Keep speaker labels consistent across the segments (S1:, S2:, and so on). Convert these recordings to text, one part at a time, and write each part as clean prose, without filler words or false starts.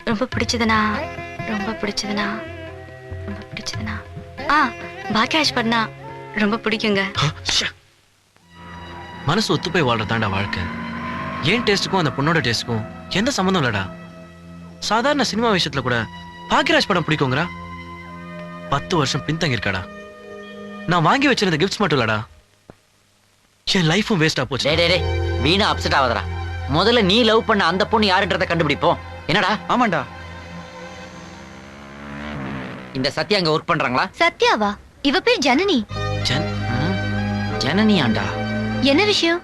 S1: ரொம்ப பிடிச்சதுனா ரொம்ப பிடிச்சதுனா ரொம்ப பிடிச்சதுனா பாக்கியாஜ் பண்ணா ரொம்ப பிடிக்குங்க.
S2: மனசு ஒத்து போய் வாழ்றதாண்டா வாழ்க்கை. ஏன் டேஸ்டுக்கும் அந்த பொண்ணோட டேஸ்டுக்கும் எந்த சம்மந்தம் இல்லடா. சாதாரண சினிமா விஷயத்துல கூட பாக்கியராஜ் படம் பிடிக்குங்கிறா. 10 வருஷம் பின்தங்கி இருக்காடா. நான் வாங்கி வச்சிருந்த கிஃப்ட்ஸ் மட்டும் இல்லடா, என் லைஃபும் வேஸ்டா போச்சு.
S3: வீணா அப்செட் ஆகாதடா. முதல்ல நீ லவ் பண்ண அந்த பொண்ணு யாருன்றத கண்டுபிடிப்போம். என்னடா?
S4: ஆமாண்டா.
S3: இந்த சத்யா அங்க ஒர்க் பண்றாங்களா?
S1: சத்யாவா? இவ பேர் ஜனனி.
S3: ஜனனியாண்டா?
S1: என்ன விஷயம்?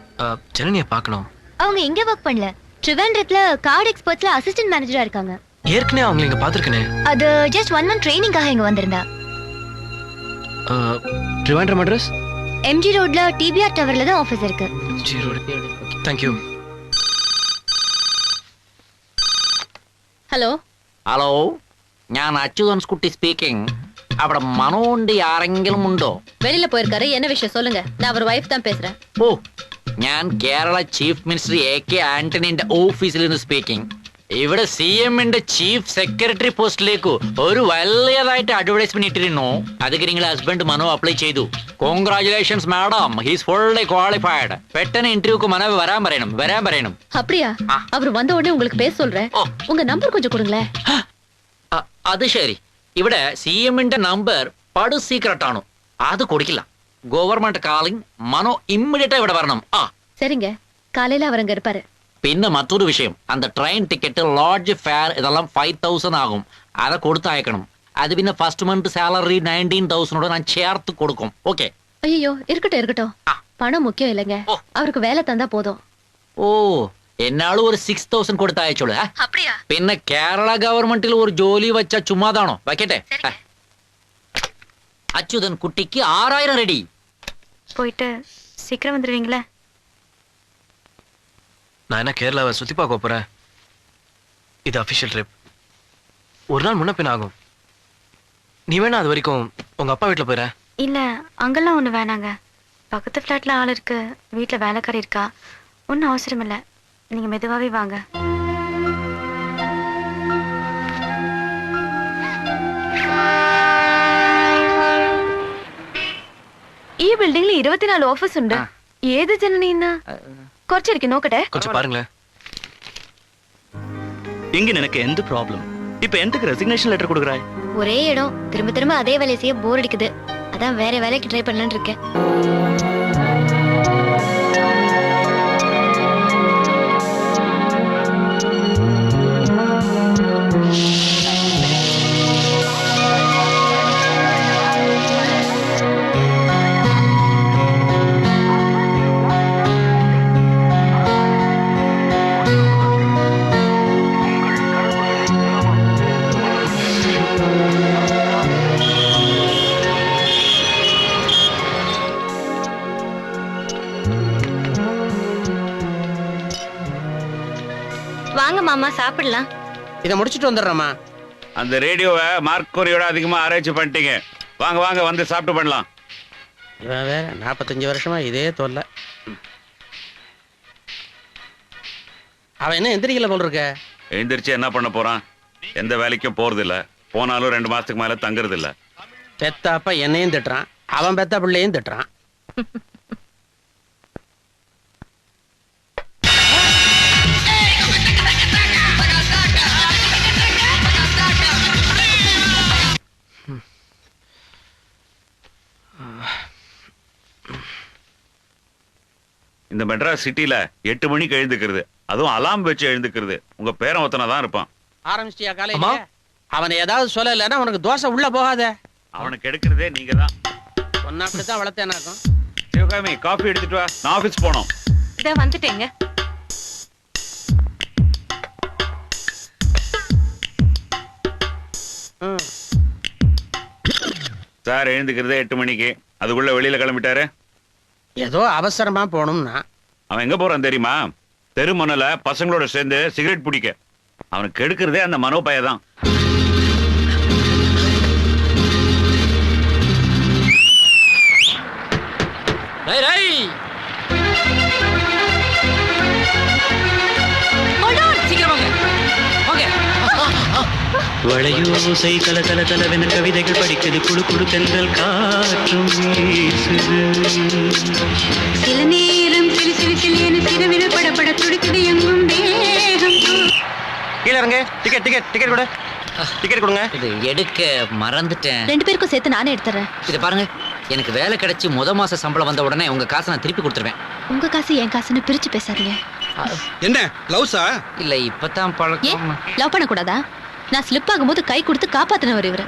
S2: ஜனனியை பார்க்கணும்.
S1: அவங்க இங்க ஒர்க் பண்ணல, ட்ரிவாண்ட்ரத்துல கார்டு எக்ஸ்பர்ட்ஸ்ல அசிஸ்டன்ட் மேனேஜரா இருக்காங்க.
S2: ஏற்கனவே அவங்களை இங்க பாத்துருக்கனே.
S1: அது ஜஸ்ட் 1 month ட்ரைனிங்காக இங்க வந்திருந்தா.
S2: ட்ரிவாண்ட்ரம் அட்ரஸ்
S1: MG ரோட்ல TBR டவர்ல தான் ஆபீஸ் இருக்கு.
S2: MG road. Thank you.
S1: Hello
S3: hello, ഞാൻ അച്യുതൻസ് കുട്ടി സ്പീക്കിംഗ്. അവിടെ മനോണ്ട് ആരെങ്കിലും ഉണ്ടോ?
S1: வெளியில போயிருக்காரு. என்ன விஷயம் சொல்லுங்க. நான் அவர் வைஃப் தான் பேசுறேன்.
S3: ഓ, ഞാൻ കേരള ചീഫ് മിനിസ്റ്റർ AK ആന്റണിന്റെ ഓഫീസിൽ നിന്ന് സ്പീക്കിംഗ്. ഇവിടെ CMന്റെ ചീഫ് സെക്രട്ടറി പോസ്റ്റിലേക്ക് ഒരു വലിയതായിട്ട് അഡ്വർടൈസ്മെന്റ് ഇട്ടിരുന്നു. അതൊക്കെ നിങ്ങളുടെ ഹസ്ബൻഡ് മനോ അപ്ലൈ ചെയ്തു. Congratulations madam, he's fully qualified. പെട്ടെന്ന് ഇന്റർവ്യൂக்கு മനോ വരാൻ പറയണം.
S1: அப்படியா? அவர் வந்த உடனே உங்களுக்கு பேச சொல்றேன். உங்க நம்பர் கொஞ்சம் கொடுங்களேன்.
S3: അത് ശരി. ഇവിടെ CMന്റെ നമ്പർ പടു സീക്രട്ട് ആണ്, അത് കൊടുക്കില്ല. ഗവൺമെന്റ് കാളിംഗ്, മനോ ഇമ്മീഡിയറ്റ് ഇവിടെ വരണം.
S1: சரிங்க, காலையில அவர் அங்க இருப்பாரு.
S3: പിന്നെ മറ്റൊരു വിഷയം, அந்த ട്രെയിൻ ടിക്കറ്റ്, ലോഡ്ജ് ഫെയർ ഇതെല്ലാം 5000 ആകും. അത് കൊടുത്തയക്കണം. അത് പിന്നെ ഫസ്റ്റ് മന്ത് സാലറി 19,000 ഞാൻ ചേർത്ത് കൊടുക്കും. ഓക്കെ?
S1: ஐயோ, இருக்கட்டும். பணம் முக்கியம் இல்லைங்க, அவருக்கு வேலை தந்தா போதும்.
S3: ഓ, എന്നാളും ഒരു 6,000 കൊടുത്തയച്ചോളൂ. പിന്നെ കേരള ഗവൺമെന്റിൽ ഒരു ജോലി വെച്ച ചുമ്മാതാണോ? വയ്ക്കട്ടെ. അച്യുതൻ കുട്ടിക്ക് 6000 ரெடி.
S1: போயிட்டு சீக்கிரம் வந்துருவீங்களா?
S2: நான் என்ன கேரளாவை சுத்தி பார்க்க போறேன்? இது அபிஷியல் ட்ரிப். ஒரு நாள் முன்ன பின் ஆகும். நீ வேணா அது வரைக்கும் உங்க அப்பா வீட்டுல போயிற.
S1: இல்ல, அங்கெல்லாம் ஒண்ணு வேணாங்க. பக்கத்து பிளாட்ல ஆள் இருக்கு, வீட்டுல வேலைக்காரி இருக்கா. ஒன்னும் அவசரம் இல்ல, நீங்க மெதுவாவே வாங்க. ഈ ബിൽഡിംഗിൽ 24 ഓഫീസ് ഉണ്ട്. ഏത് ജനനിന്ന് കുറച്ചിരിക്കും നോക്കട്ടെ.
S2: கொஞ்சம் பாருங்களேன்.
S4: இங்க எனக்கு எந்த ப்ராப்ளம்? இப்ப எதுக்கு ரெசிக்னேஷன் லெட்டர் கொடுக்கறாய்?
S1: ஒரே இடம், திரும்ப அதே வேலையை செய்ய போர் அடிக்குது. அதான் வேற வேலைக்கு ட்ரை பண்ணலாம்னு இருக்கேன். வாங்க மாமா, சாப்பிடலாம்.
S5: இதை முடிச்சிட்டு வந்துடுறோமா?
S6: அந்த ரேடியோவை மார்க் கோரியோட அதிகமா ஆராய்ச்சி பண்ணிட்டீங்க. வாங்க வந்து சாப்பிட்டு பண்ணலாம்.
S5: இவன் வேற 45 வருஷமா இதே தொல்லை. அவன் என்ன எந்திரிக்கல போல் இருக்க?
S6: எழுந்திரிச்சு என்ன பண்ண போறான்? எந்த வேலைக்கும் போறது இல்ல. போனாலும் 2 மாசத்துக்கு மேல தங்குறது இல்ல.
S5: பெத்தாப்ப என்னையும் திட்டுறான், அவன் பெத்த பிள்ளையும் திட்டுறான்.
S6: இந்த மெட்ராஸ் சிட்டில 8 மணிக்கு எழுந்துக்கிறது, அதுவும் அலாம் வச்சு எழுந்துக்கிறது. உங்க பேரன் ஒத்தனை தான் இருப்பான்.
S5: ஆரம்பிச்சிட்டியா காலையில? அவனை ஏதாவது சொல்லலைன்னா உனக்கு தோசை உள்ள போகாத.
S6: அவனுக்கு எடுக்கிறதே நீங்க தான்.
S5: ஒன்னா அப்படித்தான் வளர்த்தேனா இருக்கும்.
S6: சிவகாமி, காஃபி எடுத்துட்டு வா, நான் ஆபீஸ் போனோம்.
S1: இத வந்துட்டேங்க.
S6: சார் எழுந்துக்கிறதே 8 மணிக்கு. அதுக்குள்ள வெளியில கிளம்பிட்டாரு.
S5: ஏதோ அவசரமா போகணும்னா.
S6: அவன் எங்க போறான் தெரியுமா? தெரு மணல பசங்களோட சேர்ந்து சிகரெட் பிடிக்க. அவனுக்கு எடுக்கிறதே அந்த மனோபய தான்.
S3: சீக்கிரம் வாங்க.
S4: வளையோசை கல கல கலவென கவிதைகள் படிக்குது குழு குழு தென்றல் காற்றும் வீசுது.
S7: சில நேரம் சிறு சிறு சிறியனு சிறுவிரு படப்பட துடிக்குது எங்கும் தேகம்.
S4: கீழே இறங்க. டிக்கெட் டிக்கெட் டிக்கெட் கூட டிக்கெட் கொடுங்க.
S3: இது எடுக்க மறந்துட்டேன்.
S1: 2 பேருக்கும் சேர்த்து நானே எடுத்துறேன்.
S3: இதை பாருங்க, எனக்கு வேலை கிடைச்சி மாச சம்பளம் வந்த உடனே உங்க காசை நான் திருப்பி கொடுத்துருவேன்.
S1: உங்க காசு என் காசுன்னு பிரிச்சு பேசாதீங்க.
S8: என்ன லவ்ஸா?
S3: இல்ல இப்பதான்
S1: ஏன்
S3: பழக்கம்.
S1: லவ் பண்ண கூடாதா? நான் ஸ்லிப் ஆகும்போது கை கொடுத்து காப்பாத்தினவர் இவரு.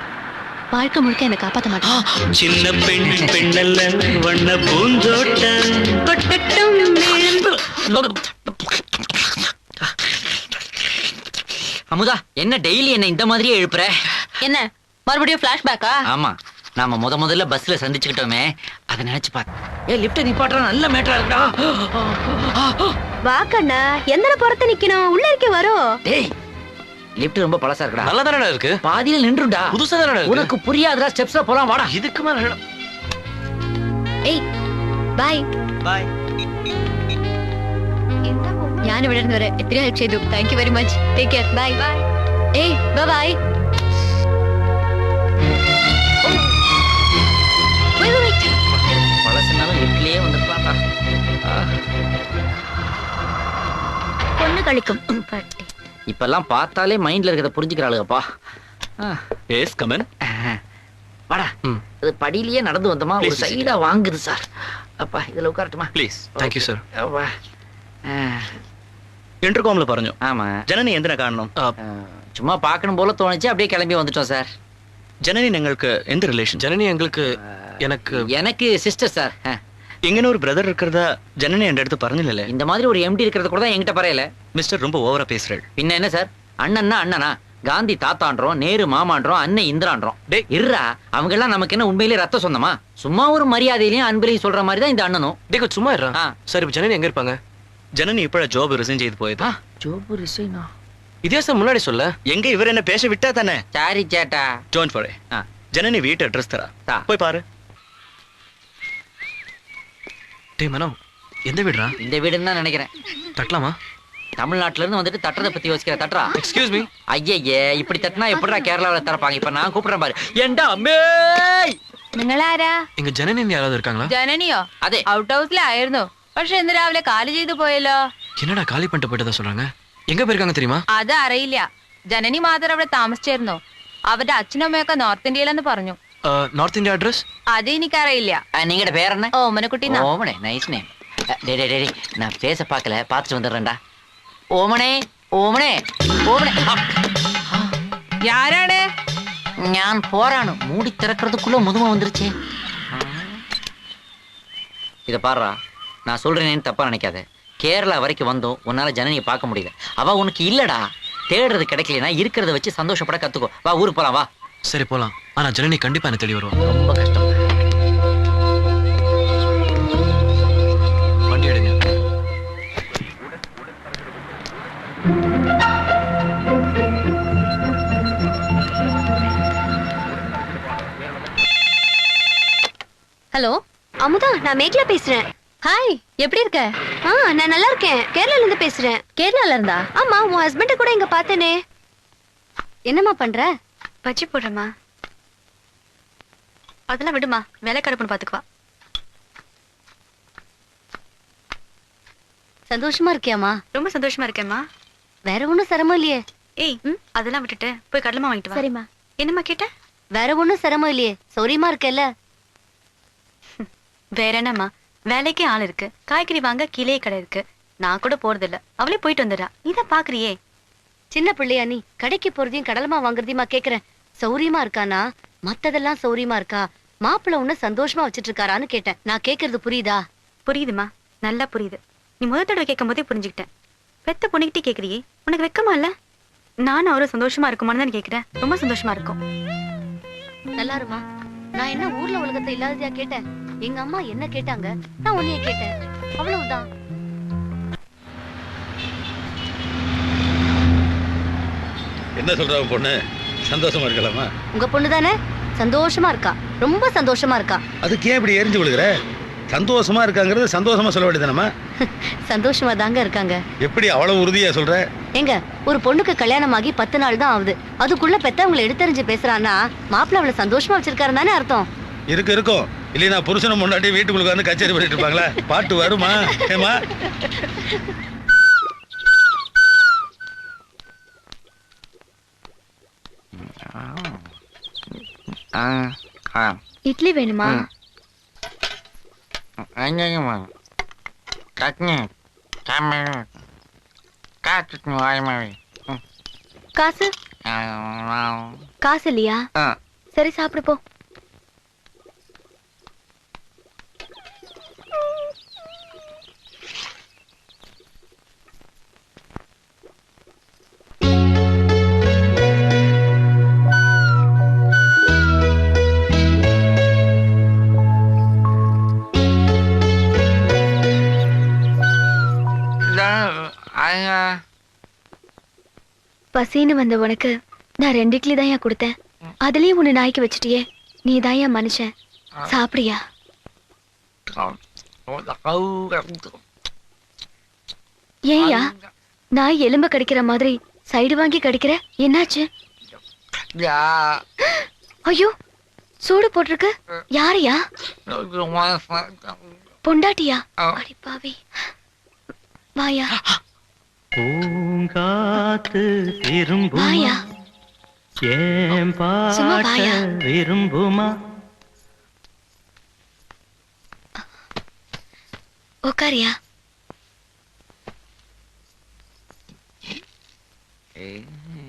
S1: வாழ்க்கை முழுக்க என்னை காப்பாத்த மாட்டேன்.
S4: சின்ன பெண் பெண்ணல்ல வண்ண பூந்தோட்டம்
S7: கொட்டட்டும்
S3: அமுதா, என்ன டெய்லி என்ன இந்த மாதிரியே எழுப்புற?
S1: என்ன மறுபடியும் பிளாஷ்பேக்கா?
S3: ஆமா, நாம முதல்ல பஸ்ல சந்திச்சுக்கிட்டோமே, அதை நினைச்சு பாத்து லிப்ட் நிப்பாட்டுற நல்ல மேட்டரா இருக்கா.
S1: வாக்கண்ணா எந்த புறத்து நிக்கணும், உள்ள இருக்க வரும்.
S3: டேய், லிப்ட் ரொம்ப பழசா இருக்குடா.
S2: நல்லா தானடா இருக்கு.
S3: பாதியில நின்றுடா.
S2: புதுசா தானடா இருக்கு.
S3: உனக்கு புரியாதுடா, ஸ்டெப்ஸ்ல போலாம் வாடா.
S2: இதுக்கு மேல
S1: ஏய் ബൈ
S4: ബൈ.
S1: ഞാൻ ഇവിടെ നിന്ന് വരെ എത്രയോ ഹെൽപ്പ് ചെയ്തു. Thank you very much. Take care. Bye. ഏയ് ബൈ ബൈ.
S3: பழசுனாலும் லிப்ட்லயே வந்துருப்பாடா.
S1: பொண்ணு கழிக்கும்.
S3: இப்பெல்லாம் பார்த்தாலே மைண்ட்ல இருக்கிறத புரிஞ்சுக்கிறாளுங்கப்பா.
S4: S come on.
S3: வாடா. இது படியிலேயே நடந்து வந்தோமா, ஒரு சைடா வாங்குது சார். அப்பா இதுல உட்காரட்டுமா?
S4: പ്ലീസ്.
S2: Thank you sir.
S4: ഇന്റർകോമിൽ പറഞ്ഞു.
S3: ஆமா,
S4: ജനനി എന്തിനാ കാണണം?
S3: சும்மா பார்க்கணும் போல தோணுச்சு, அப்படியே கிளம்பி வந்துட்டோம் சார்.
S4: ജനനി നിങ്ങൾക്ക് എന്ത് റിലേഷൻ?
S2: ஜனனி எங்களுக்கு எனக்கு
S3: எனக்கு சிஸ்டர் சார்.
S4: ഇങ്ങനെ ഒരു ബ്രദർ இருக்கிறதா ஜனனி என் அடுத்து പറഞ്ഞില്ലല്ലേ?
S3: இந்த மாதிரி ஒரு எம்டி இருக்கிறது கூட தான் என்கிட்ட பரையல.
S4: மிஸ்டர் ரொம்ப ஓவரா பேசுறாள்.
S3: பின்ன என்ன சார், அண்ணன்னா அண்ணனா, காந்தி தாத்தான்றோம், நேரு மாமான்றோம், அண்ணன் இந்திரான்றோம்.
S2: டேய்
S3: இருறா, அவங்க எல்லாம் நமக்கு என்ன உண்மையிலே ரத்த சொந்தமா? சும்மா ஒரு மரியாதையிலையும் அன்பிலையும் சொல்ற மாதிரி தான் இந்த அண்ணனும்.
S2: டேய் சும்மா இருடா. சார் இப்ப ஜனனி எங்க இருப்பாங்க?
S4: ஜனனி இப்ப ஜாப் ரிசைன் செய்து போயது.
S3: ஜாப் ரிசைனா?
S2: இதே சார் முன்னாடி சொல்ல.
S4: எங்க இவர் என்ன பேச விட்டா தானே?
S3: சாரி சேட்டா.
S4: Don't worry. ஜனனி வீட்டு அட்ரஸ் தரா, போய் பாரு.
S2: டேய் மனோ, எந்த வீடுடா?
S3: இந்த வீடுன்னு தான் நினைக்கிறேன்.
S2: தட்டலாமா?
S3: தமிழ்நாட்டுல இருந்து வந்துட்டு தட்டுறத பத்தி யோசிக்கிற தட்டுறா.
S2: Excuse me.
S3: ஐயே, இப்படி தட்டினா எப்படிடா கேரளாவில தரப்பாங்க? இப்ப நான் கூப்பிடுறேன் பாரு. ஏண்டா அம்மே,
S7: നിങ്ങളാരാ?
S2: எங்க ஜனனி யாராவது இருக்காங்களா?
S7: ജനനിയോ?
S3: അതെ.
S7: ഔട്ട് ഹൗസിലായിരുന്നു. പക്ഷെ ഇന്ന് രാവിലെ കാലി ചെയ്തു പോയല്ലോ.
S2: என்னடா காலி பண்ணிட்டு போயிட்டதா சொல்றாங்க? எங்க போயிருக்காங்க தெரியுமா?
S7: അത് അറിയില്ല. ജനനി മാത്രം അവിടെ താമസിച്ചായിരുന്നു. അവരുടെ അച്ഛനും അമ്മയൊക്കെ നോർത്ത് ഇന്ത്യയിലെന്ന് പറഞ്ഞു.
S2: North India address?
S7: അത് എനിക്കറിയില്ല.
S3: நீங்கட பேர் என்ன?
S7: ഓമനക്കുട്ടി.
S3: ஓமனே, நைஸ் நேம். டேய் நான் பேச பார்க்கல, பார்த்துட்டு வந்துடுறேன்டா. ஓமனே ஓமனே ஓமனே.
S7: யாராണ്?
S3: ഞാൻ போறானு. மூடி திறக்கிறதுக்குள்ள முதுமை வந்துருச்சு. இத பாருடா, நான் சொல்றேனேன்னு தப்பா நினைக்காத. கேரளா வரைக்கும் வந்தோம், உன்னால ஜனனியை பார்க்க முடியல. அவ உனக்கு இல்லடா. தேடுறது கிடைக்கலனா இருக்கிறத வச்சு சந்தோஷப்பட கத்துக்கோ. வா, ஊருக்கு போலாம் வா.
S2: சரி போலாம். ஆனா ஜனனி கண்டிப்பா என்ன தேடி வருவா.
S3: ரொம்ப கஷ்டம்.
S2: வண்டி எடுங்க.
S1: ஹலோ அமுதா, நான் மேகலா பேசுறேன். ஹாய், எப்படி இருக்க? நான் நல்லா இருக்கேன். கேரளால இருந்து பேசுறேன். கேரளால இருந்தா? ஆமா, உன் ஹஸ்பண்ட் கூட இங்க பார்த்தேனே. என்னம்மா பண்ற? பச்சி போடுறமா. அதெல்லாம் விடுமா, வேலைக்கார பொண்ணு பாத்துக்குவா. சந்தோஷமா இருக்கியாமா? ரொம்ப சந்தோஷமா இருக்கேம்மா. வேற ஒண்ணும் சிரமம் இல்லையே? ஏய், அதெல்லாம் விட்டுட்டு போய் கடலமா வாங்கிட்டு வா. சரிம்மா. என்னம்மா கேட்ட? வேற ஒண்ணும் சிரமம் இல்லையே, சௌரியமா இருக்கேல்ல? வேற என்னம்மா, வேலைக்கே ஆள் இருக்கு, காய்கறி வாங்க கீழே கடை இருக்கு. நான் கூட போறது இல்ல, அவளே போயிட்டு வந்துடுறா. இதான் பாக்குறியே. சின்ன பிள்ளையா நீ? கடைக்கு போறதையும் கடலமா வாங்குறதையுமா கேக்குறேன். சௌரியமா இருக்கானா? மத்ததெல்லாம் சௌரியமா இருக்கா? மாப்பிள்ள உன்ன சந்தோஷமா வச்சிட்டு இருக்காரான்னு கேட்டேன். நான் கேக்குறது புரியுதா? புரியுதுமா, நல்லா புரியுது. நீ முதல் தடவை கேட்கும் போதே புரிஞ்சுக்கிட்டேன். பெத்த பொண்ணுகிட்டே கேக்குறியே, உனக்கு வெக்கமா இல்ல? நானும் அவரும் சந்தோஷமா இருக்குமான்னு தான் கேக்குறேன். ரொம்ப சந்தோஷமா இருக்கும். நல்லா இருமா. நான் என்ன ஊர்ல உலகத்தை இல்லாததையா கேட்டேன்? எங்க அம்மா என்ன கேட்டாங்க, நான் உன்னைய கேட்டேன். அவ்வளவுதான்.
S8: என்ன சொல்ற பொண்ணு? சந்தோஷமா இருக்கலாமா?
S1: உங்க பொண்ணு தானே? சந்தோஷமா இருக்கா, ரொம்ப சந்தோஷமா இருக்கா.
S8: அதுக்கு ஏன் இப்படி எரிஞ்சு விழுகிற? சந்தோஷமா இருக்காங்கிறது சந்தோஷமா சொல்ல வேண்டியதானம்மா.
S1: சந்தோஷமா தாங்க இருக்காங்க.
S8: எப்படி அவ்வளவு உறுதியா சொல்ற?
S1: எங்க ஒரு பொண்ணுக்கு கல்யாணம் ஆகி 10 நாள் தான் ஆகுது, அதுக்குள்ள பெத்தவங்களை எடுத்தறிஞ்சு பேசுறான்னா மாப்பிள்ள அவளை சந்தோஷமா வச்சிருக்காரு தானே அர்த்தம். இருக்கும்
S8: இல்லையா புருஷனை முன்னாடி வீட்டுக்குள்ள வந்து கச்சேரி பண்ணிட்டு இருப்பாங்களா? பாட்டு வருமா? ஏமா
S1: இட்லி வேணுமா? காசு காசு இல்லையா? சரி சாப்பிடு போ. பசின்னு வந்த உனக்கு நான் 2 இட்லி தான் கொடுத்தேன், அதுலயும் உன்னை நாய்க்கு வச்சுட்டியே. நீ தான் மனுஷன், சாப்பிடியா? ஏயா நாய் எலும்ப கடிக்கிற மாதிரி சைடு வாங்கி கடிக்கிற? என்னாச்சு? ஐயோ சூடு போட்டிருக்கு. யாரையா? பொண்டாட்டியா? அடிப்பாவி, வாயா.
S4: பூங்காத்து திரும்புமா,
S1: வாயா.
S4: ஏன்
S1: சும்மா
S4: பாட்ட
S1: வாயா.
S4: விரும்புமா?
S1: உக்காரியா.
S3: ஏய்